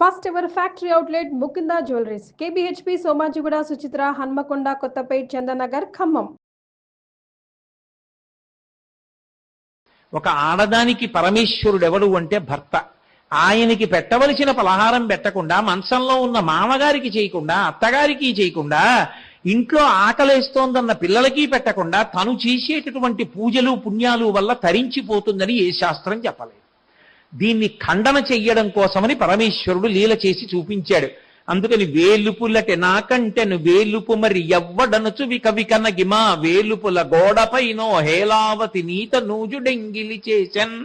First ever factory outlet Mukinda Jewelries, KBHP, Somajiguda, Suchitra, Hanmakonda, Kottapet, Chandanagar, Khammam. ఒక ఆడదానికి పరమేశ్వరుడు ఎవడు అంటే భర్త. ఆయనకి పెట్టవలసిన పలహారం పెట్టకుండా, మంచంలో ఉన్న మామగారికి చేయకుండా, అత్తగారికి చేయకుండా, ఇంట్లో ఆకలేస్తోందన్న పిల్లలకి పెట్టకుండా తను చేసేటటువంటి పూజలు పుణ్యాలు వల్ల తరించిపోతుందని ఏ శాస్త్రం చెప్పలేదు. దీన్ని ఖండన చెయ్యడం కోసమని పరమేశ్వరుడు లీల చేసి చూపించాడు. అందుకని వేలుపులటే నాకంటెను వేలుపు మరి ఎవ్వడనుచు వికవికన గిమా వేలుపుల గోడపైనో హేలావతి నీత నూజుడెంగిలి చేసెన్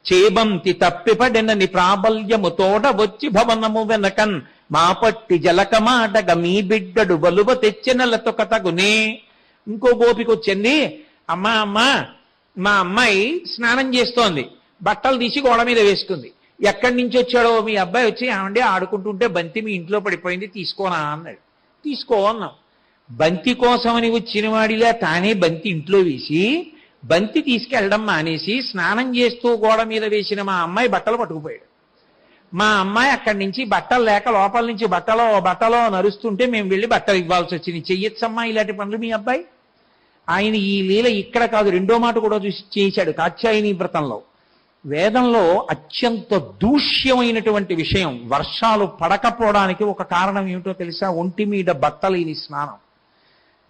చేబంతి తప్పిపడెనని ప్రాబల్యము తోడ వచ్చి భవనము వెనకన్ మాపట్టి జలకమాటగ మీ బిడ్డడు బలువ తెచ్చెనలతో కతగునే. ఇంకో గోపికొచ్చింది, అమ్మా మా అమ్మాయి స్నానం చేస్తోంది, బట్టలు తీసి గోడ మీద వేసుకుంది. ఎక్కడి నుంచి వచ్చాడో మీ అబ్బాయి వచ్చి ఏమంటే ఆడుకుంటుంటే బంతి మీ ఇంట్లో పడిపోయింది తీసుకోనా అన్నాడు. తీసుకో అన్నాం. బంతి కోసమని వచ్చిన వాడిలా తానే బంతి ఇంట్లో వేసి బంతి తీసుకెళ్ళడం మానేసి స్నానం చేస్తూ గోడ మీద వేసిన మా అమ్మాయి బట్టలు పట్టుకుపోయాడు. మా అమ్మాయి అక్కడి నుంచి బట్టలు లేక లోపల నుంచి బట్టలో నరుస్తుంటే మేము వెళ్ళి బట్టలు ఇవ్వాల్సి వచ్చింది. చెయ్యొచ్చమ్మా ఇలాంటి పనులు మీ అబ్బాయి? ఆయన ఈ లీల ఇక్కడ కాదు, రెండో మాట కూడా చూసి చేశాడు కాత్యాయని వ్రతంలో. వేదంలో అత్యంత దూష్యమైనటువంటి విషయం వర్షాలు పడకపోవడానికి ఒక కారణం ఏమిటో తెలుసా? ఒంటి మీద బట్టలేని స్నానం.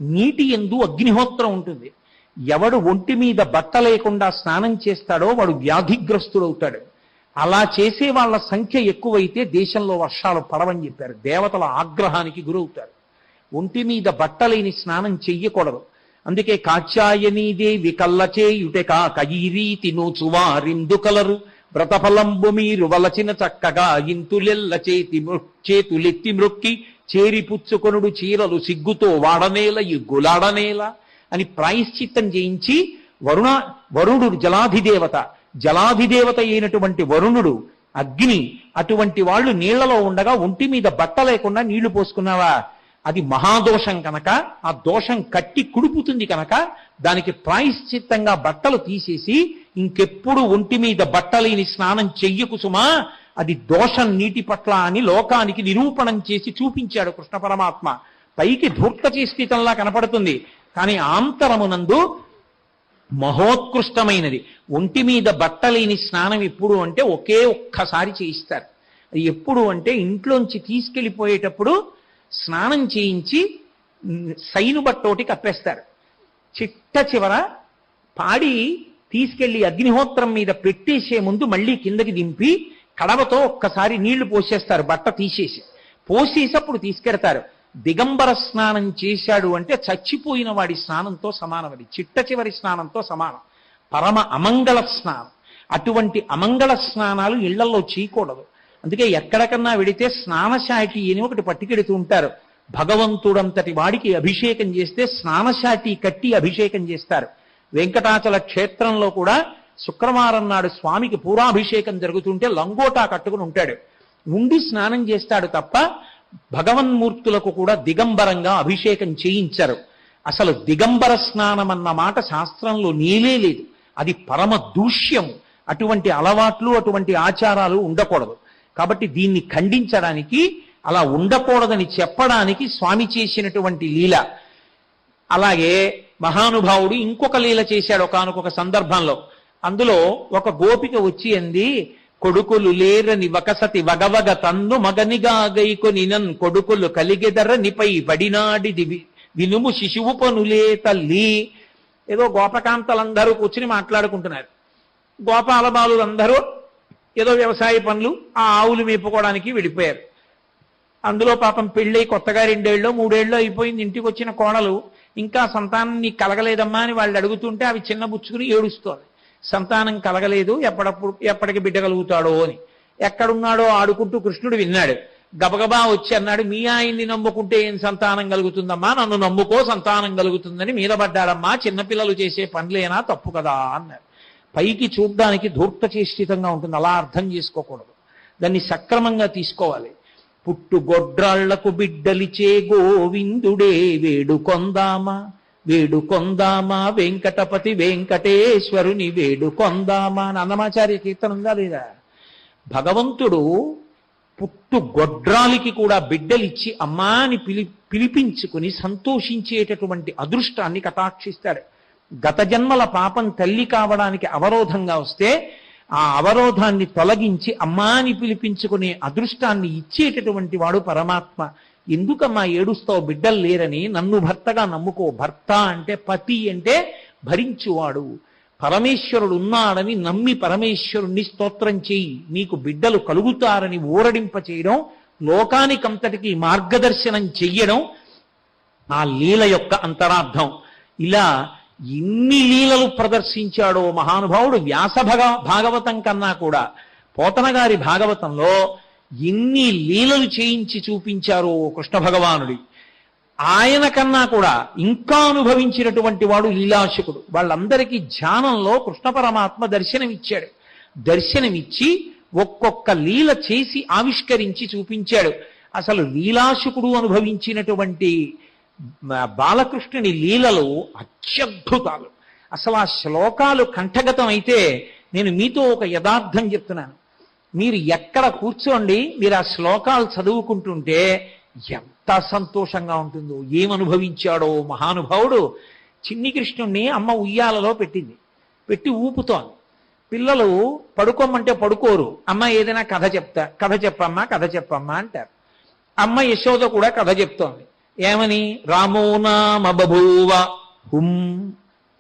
నీటి యందు అగ్నిహోత్రం ఉంటుంది. ఎవడు ఒంటి మీద బట్ట లేకుండా స్నానం చేస్తాడో వాడు వ్యాధిగ్రస్తుడవుతాడు. అలా చేసే వాళ్ళ సంఖ్య ఎక్కువైతే దేశంలో వర్షాలు పడవని చెప్పారు. దేవతల ఆగ్రహానికి గురవుతారు. ఒంటి మీద బట్టలేని స్నానం చెయ్యకూడదు. అందుకే కాత్యాయనీదేవి కల్లచేయుటెకా కయీరీతి నోచువారిందు కలరు వ్రతఫలంబు మీరు వలచిన చక్కగా ఇంతులెల్ల చేతులెత్తి మ్రొక్కి చేరిపుచ్చుకొనుడు చీరలు సిగ్గుతో వాడనేల ఇగ్గులాడనేల అని ప్రాయశ్చిత్తం చేయించి వరుణుడు జలాధిదేవత అయినటువంటి వరుణుడు అగ్ని అటువంటి వాళ్ళు నీళ్లలో ఉండగా ఒంటి మీద బట్ట లేకుండా నీళ్లు పోసుకున్నావా, అది మహాదోషం కనుక ఆ దోషం కట్టి కుడుపుతుంది కనుక దానికి ప్రాయశ్చిత్తంగా బట్టలు తీసేసి ఇంకెప్పుడు ఒంటి మీద బట్టలేని స్నానం చెయ్యకు సుమా, అది దోషం నీటి పట్ల అని లోకానికి నిరూపణం చేసి చూపించాడు కృష్ణ పరమాత్మ. పైకి ధూర్తచేష్టితంలా కనపడుతుంది, కానీ ఆంతరమునందు మహోత్కృష్టమైనది. ఒంటి మీద బట్టలేని స్నానం ఎప్పుడు అంటే ఒకే ఒక్కసారి చేయిస్తారు. అది ఎప్పుడు అంటే ఇంట్లోంచి తీసుకెళ్ళిపోయేటప్పుడు స్నానం చేయించి సైను బట్టోటి కప్పేస్తారు. చిట్ట చివర పాడి తీసుకెళ్లి అగ్నిహోత్రం మీద పెట్టేసే ముందు మళ్ళీ కిందకి దింపి కడవతో ఒక్కసారి నీళ్లు పోసేస్తారు, బట్ట పోసేసి అప్పుడు తీసుకెడతారు. దిగంబర స్నానం చేశాడు అంటే చచ్చిపోయిన వాడి స్నానంతో సమానం. అది చిట్ట చివరి స్నానంతో సమానం. పరమ అమంగళ స్నానం. అటువంటి అమంగళ స్నానాలు ఇళ్లలో చేయకూడదు. అందుకే ఎక్కడికన్నా వెడితే స్నానశాటి అని ఒకటి పట్టుకెడుతూ ఉంటారు. భగవంతుడంతటి వాడికి అభిషేకం చేస్తే స్నానశాటి కట్టి అభిషేకం చేస్తారు. వెంకటాచల క్షేత్రంలో కూడా శుక్రవారం నాడు స్వామికి పూరాభిషేకం జరుగుతుంటే లంగోటా కట్టుకుని ఉంటాడు, ఉండి స్నానం చేస్తాడు తప్ప భగవన్మూర్తులకు కూడా దిగంబరంగా అభిషేకం చేయించరు. అసలు దిగంబర స్నానం అన్న మాట శాస్త్రంలో నీలే లేదు. అది పరమ దూష్యము. అటువంటి అలవాట్లు అటువంటి ఆచారాలు ఉండకూడదు. కాబట్టి దీన్ని ఖండించడానికి, అలా ఉండకూడదని చెప్పడానికి స్వామి చేసినటువంటి లీల. అలాగే మహానుభావుడు ఇంకొక లీల చేశాడు ఒకానొక సందర్భంలో. అందులో ఒక గోపిక వచ్చి అంది, కొడుకులు లేరని వకసతి వగవగ తన్ను మగనిగా గైకొని నన్ కొడుకులు కలిగెదర నిపై పడినాడిది వినుము శిశువు పనులే తల్లి. ఏదో గోపకాంతలందరూ కూర్చుని మాట్లాడుకుంటున్నారు. గోపాల బాలులందరూ ఏదో వ్యవసాయ పనులు, ఆ ఆవులు మేపుకోవడానికి వెళ్ళిపోయారు. అందులో పాపం పెళ్ళై కొత్తగా 2 ఏళ్ళో 3 ఏళ్ళో అయిపోయింది. ఇంటికి వచ్చిన కోడలు ఇంకా సంతానం నీకు కలగలేదమ్మా అని వాళ్ళు అడుగుతుంటే అవి చిన్న బుచ్చుకుని ఏడుస్తోంది. సంతానం కలగలేదు, ఎప్పటికి బిడ్డ కలుగుతాడో అని. ఎక్కడున్నాడో ఆడుకుంటూ కృష్ణుడు విన్నాడు. గబగబా వచ్చి అన్నాడు, మీ ఆయన్ని నమ్ముకుంటే ఏం సంతానం కలుగుతుందమ్మా, నన్ను నమ్ముకో సంతానం కలుగుతుందని మీద పడ్డాడమ్మా, చిన్నపిల్లలు చేసే పనులేనా, తప్పు కదా అన్నాడు. పైకి చూడ్డానికి ధూర్తచేష్టితంగా ఉంటుంది, అలా అర్థం చేసుకోకూడదు. దాన్ని సక్రమంగా తీసుకోవాలి. పుట్టుగొడ్రాళ్లకు బిడ్డలిచే గోవిందుడే వేడుకొందామా వెంకటపతి వెంకటేశ్వరుని వేడుకొందామా అని అన్నమాచార్య కీర్తన ఉందా లేదా? భగవంతుడు పుట్టు గొడ్రాలికి కూడా బిడ్డలిచ్చి అమ్మా అని పిలిపించుకుని సంతోషించేటటువంటి అదృష్టాన్ని కటాక్షిస్తాడు. గత జన్మల పాపం తల్లి కావడానికి అవరోధంగా వస్తే ఆ అవరోధాన్ని తొలగించి అమ్మా అని పిలిపించుకునే అదృష్టాన్ని ఇచ్చేటటువంటి వాడు పరమాత్మ. ఎందుకమ్మా ఏడుస్తావు బిడ్డలు లేరని? నన్ను భర్తగా నమ్ముకో. భర్త అంటే పతి అంటే భరించువాడు. పరమేశ్వరుడు ఉన్నాడని నమ్మి పరమేశ్వరుణ్ణి స్తోత్రం చేయి, నీకు బిడ్డలు కలుగుతారని ఊరడింప చేయడం, లోకానికంతటికి మార్గదర్శనం చెయ్యడం ఆ లీల యొక్క అంతరార్థం. ఇలా ఎన్ని లీలలు ప్రదర్శించాడో మహానుభావుడు. వ్యాస భాగవతం కన్నా కూడా పోతన గారి భాగవతంలో ఎన్ని లీలలు చేయించి చూపించారో కృష్ణ భగవానుడి. ఆయన కన్నా కూడా ఇంకా అనుభవించినటువంటి వాడు లీలాశకుడు. వాళ్ళందరికీ ధ్యానంలో కృష్ణ పరమాత్మ దర్శనమిచ్చాడు. దర్శనమిచ్చి ఒక్కొక్క లీల చేసి ఆవిష్కరించి చూపించాడు. అసలు లీలాశకుడు అనుభవించినటువంటి బాలకృష్ణుని లీలలు అత్యద్భుతాలు. అసలు ఆ శ్లోకాలు కంఠగతం అయితే నేను మీతో ఒక యథార్థం చెప్తున్నాను. మీరు ఎక్కడ కూర్చోండి, మీరు ఆ శ్లోకాలు చదువుకుంటుంటే ఎంత సంతోషంగా ఉంటుందో. ఏమనుభవించాడో మహానుభావుడు. చిన్ని కృష్ణుణ్ణి అమ్మ ఉయ్యాలలో పెట్టి ఊపుతోంది. పిల్లలు పడుకోమంటే పడుకోరు. అమ్మ ఏదైనా కథ చెప్పమ్మా అంటారు. అమ్మ యశోద కూడా కథ చెప్తోంది. ఏమని? రామో నామ బభూవ హుం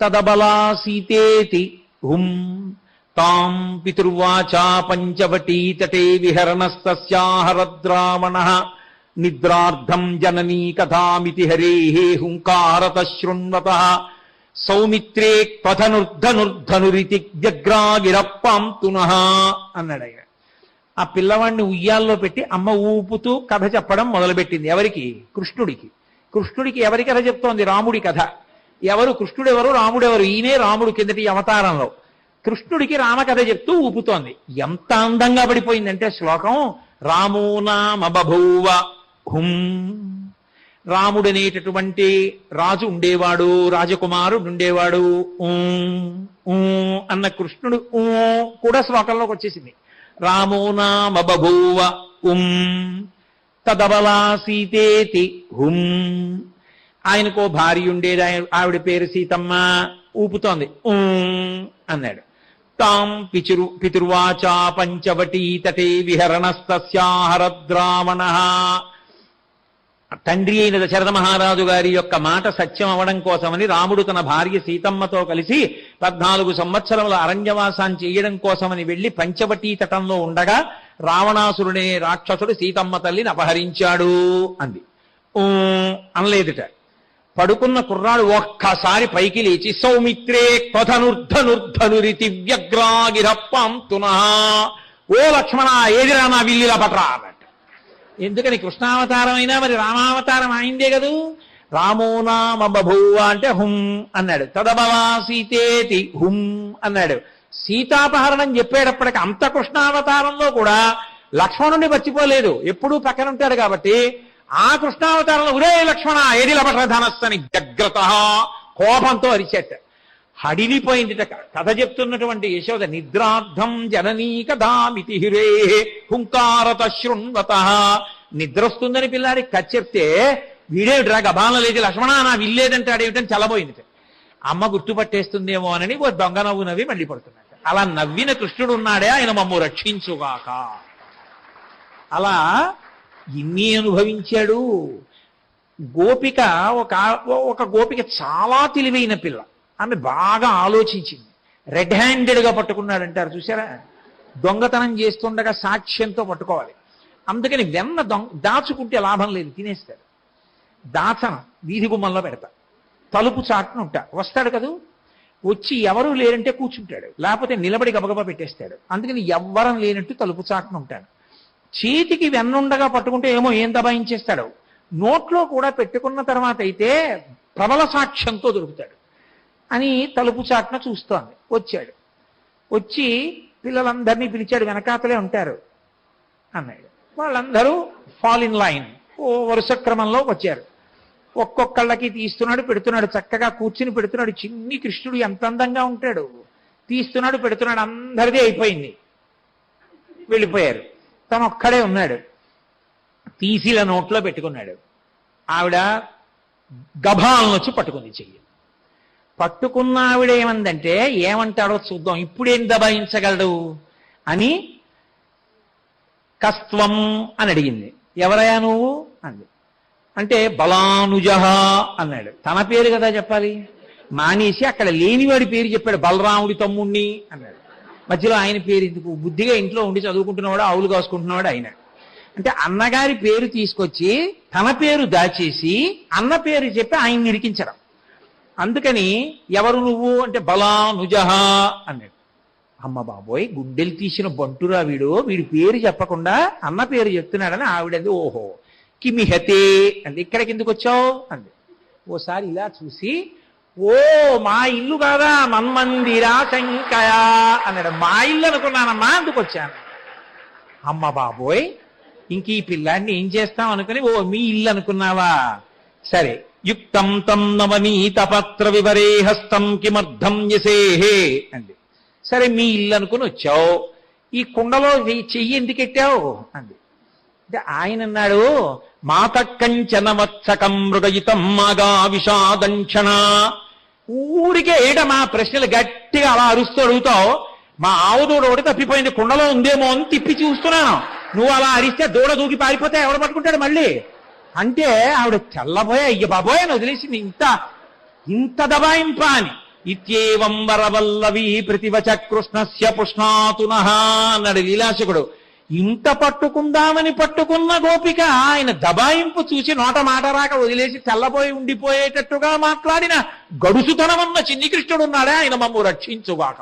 తదబలా సీతేతి హుం తాం పితుర్వాచా పంచవటీ తటే విహరణస్తస్యాహరద్రావణః నిద్రార్థం జననీ కథామితి హరేః హుంకారత శృణ్వతః సౌమిత్రే క్వథనుర్ధనుర్ధనురితి జగ్రాగిరప్పాం తునః అన్నాడు ఆయన. ఆ పిల్లవాడిని ఉయ్యాల్లో పెట్టి అమ్మ ఊపుతూ కథ చెప్పడం మొదలుపెట్టింది. ఎవరికి? కృష్ణుడికి. కృష్ణుడికి ఎవరి కథ చెప్తోంది? రాముడి కథ. ఎవరు? కృష్ణుడెవరు, రాముడెవరు? ఈయనే రాముడు కిందటి అవతారంలో. కృష్ణుడికి రామకథ చెప్తూ ఊపుతోంది. ఎంత అందంగా పడిపోయిందంటే శ్లోకం. రామో నామ బభూవ హుం. రాముడనేటటువంటి రాజు ఉండేవాడు, రాజకుమారుడు ఉండేవాడు. అన్న కృష్ణుడు కూడా శ్లోకంలోకి వచ్చేసింది. రామో నామ బభూవ తదబలా సీతేతి హుం. ఆయనకో భార్య ఉండేది, ఆవిడ పేరు సీతమ్మ. ఊపుతోంది అన్నాడు. తాం పితుర్వాచా పంచవటీ తటే విహరణస్తస్యాహరద్రావణః. తండ్రి అయిన దశరథ మహారాజు గారి యొక్క మాట సత్యం అవడం కోసమని రాముడు తన భార్య సీతమ్మతో కలిసి 14 సంవత్సరముల అరణ్యవాసాన్ని చేయడం కోసమని వెళ్లి పంచవటీ తటంలో ఉండగా రావణాసురుడే రాక్షసుడు సీతమ్మ తల్లిని అపహరించాడు అంది. అనలేదుట. పడుకున్న కుర్రాడు ఒక్కసారి పైకి లేచి సౌమిత్రే క్వథనుర్ధనుర్ధనురితి వ్యగ్రాగిరప్పాం తునః. ఓ లక్ష్మణ, ఏదిరా నా విల్లిలా పట్రా అన్నట్టు. ఎందుకని? కృష్ణావతారం అయినా మరి రామావతారం అయిందే కదూ. రామో నామ బభూవ అంటే హుం అన్నాడు. తదబలా సీతేతి హుం అన్నాడు. సీతాపహరణం చెప్పేటప్పటికి అంత కృష్ణావతారంలో కూడా లక్ష్మణుడిని మర్చిపోలేదు. ఎప్పుడూ పక్కన ఉంటాడు కాబట్టి ఆ కృష్ణావతారంలో ఉరే లక్ష్మణ ఏదిలా పట్ర ధనస్సని జగ్రత కోపంతో అరిచేట. హడిలిపోయింది. కథ చెప్తున్నటువంటి యశోద నిద్రార్థం జననీ కథామితి హిరే హుంకారత శృణ్వతః. నిద్ర వస్తుందని పిల్లాడికి కథ చెప్తే వీడేమిట్రా గబాల లేదు లక్ష్మణ నా విల్లేదంటాడేమిటని చల్లబోయింది. అమ్మ గుర్తుపట్టేస్తుందేమో అని ఓ దొంగ నవ్వు నవ్వి మళ్ళీ పడుతున్నాడు. అలా నవ్విన కృష్ణుడు ఉన్నాడే, ఆయన మమ్ము రక్షించుగాక. అలా ఇన్ని అనుభవించాడు. గోపిక ఒక గోపిక చాలా తెలివైన పిల్ల. ఆమె బాగా ఆలోచించింది. రెడ్ హ్యాండెడ్గా పట్టుకున్నాడంటారు చూసారా, దొంగతనం చేస్తుండగా సాక్ష్యంతో పట్టుకోవాలి. అందుకని వెన్న దాచుకుంటే లాభం లేదు, తినేస్తాడు. దాచన వీధి గుమ్మంలో పెడతా, తలుపు చాటున ఉంటా. వస్తాడు కదూ, వచ్చి ఎవరూ లేరంటే కూర్చుంటాడు, లేకపోతే నిలబడి గబగబా పెట్టేస్తాడు. అందుకని ఎవ్వరం లేనట్టు తలుపు చాటున ఉంటాడు. చేతికి వెన్నుండగా పట్టుకుంటే ఏమో ఏం దబాయించేస్తాడు. నోట్లో కూడా పెట్టుకున్న తర్వాత అయితే ప్రబల సాక్ష్యంతో దొరుకుతాడు అని తలుపు చాటున చూస్తోంది. వచ్చాడు, వచ్చి పిల్లలందరినీ పిలిచాడు. వెనకాతలే ఉంటారు అన్నాడు. వాళ్ళందరూ ఫాల్ ఇన్ లైన్, ఓ వరుస క్రమంలో వచ్చారు. ఒక్కొక్కళ్ళకి తీస్తున్నాడు, పెడుతున్నాడు. చక్కగా కూర్చుని పెడుతున్నాడు. చిన్ని కృష్ణుడు ఎంత అందంగా ఉంటాడు. తీస్తున్నాడు, పెడుతున్నాడు. అందరిది అయిపోయింది, వెళ్ళిపోయారు. తను ఒక్కడే ఉన్నాడు. తీసిల నోట్లో పెట్టుకున్నాడు. ఆవిడ గభాలను వచ్చి పట్టుకుంది చెయ్యి. పట్టుకున్న ఆవిడ ఏమందంటే, ఏమంటాడో చూద్దాం, ఇప్పుడేం దబాయించగలడు అని కస్త్వం అని అడిగింది. ఎవరయ్యా నువ్వు అంది. అంటే బలానుజహ అన్నాడు. తన పేరు కదా చెప్పాలి, మానేసి అక్కడ లేనివాడి పేరు చెప్పాడు. బలరాముడి తమ్ముణ్ణి అన్నాడు. మధ్యలో ఆయన పేరు ఎందుకు? బుద్ధిగా ఇంట్లో ఉండి చదువుకుంటున్నవాడు, ఆవులు కాసుకుంటున్నవాడు ఆయన. అంటే అన్నగారి పేరు తీసుకొచ్చి తన పేరు దాచేసి అన్న పేరు చెప్పి ఆయన్ని ఇరికించడం. అందుకని ఎవరు నువ్వు అంటే బలానుజహ అన్నాడు. అమ్మ బాబోయ్, గుడ్డెలు తీసిన బంటురా వీడి పేరు చెప్పకుండా అన్న పేరు చెప్తున్నాడని ఆవిడది. ఓహో కిమిహతే అంది. ఇక్కడికి ఎందుకు వచ్చావు అంది. ఓసారి ఇలా చూసి, ఓ మా ఇల్లు కాదా, మన్మందిరా శంకయా అన్నాడు. మా ఇల్లు అనుకున్నానమ్మా, అందుకు వచ్చాను. అమ్మ బాబోయ్, ఇంక ఈ పిల్లాడిని ఏం చేస్తాం అనుకుని, ఓ మీ ఇల్లు అనుకున్నావా, సరే. యుక్తం తం నవనీత పత్ర వివరే హస్తం కిమర్థం యసేహే అంది. సరే మీ ఇల్లు అనుకుని వచ్చావు, ఈ కుండలో చెయ్యి ఎందుకెట్టావు అంది. అంటే ఆయన అన్నాడు, మాత కంచన వత్సకం మృగయితం మాగా విషాదంక్షణ. ఊరికే మా ప్రశ్నలు గట్టిగా అలా అరుస్తూ అడుగుతావు. మా ఆవు దూడ ఒకటి తప్పిపోయింది, కుండలో ఉందేమో అని తిప్పి చూస్తున్నాను. నువ్వు అలా అరిస్తే దూడ దూకి పారిపోతే ఎవడు పట్టుకుంటాడు మళ్ళీ అంటే ఆవిడ తెల్లబోయే, అయ్య బాబోయ్ అని వదిలేసింది. ఇంత దబాయింపా అని. ఇత్యేవం వరవల్లవి ప్రతివచ కృష్ణస్య పుష్ణాతునః అన్నాడు లీలాశకుడు. ఇంత పట్టుకుందామని పట్టుకున్న గోపిక ఆయన దబాయింపు చూసి నోట మాట రాక వదిలేసి తెల్లబోయి ఉండిపోయేటట్టుగా మాట్లాడిన గడుసుతనమన్న చిన్ని కృష్ణుడున్నాడే, ఆయన మమ్ము రక్షించుగాక.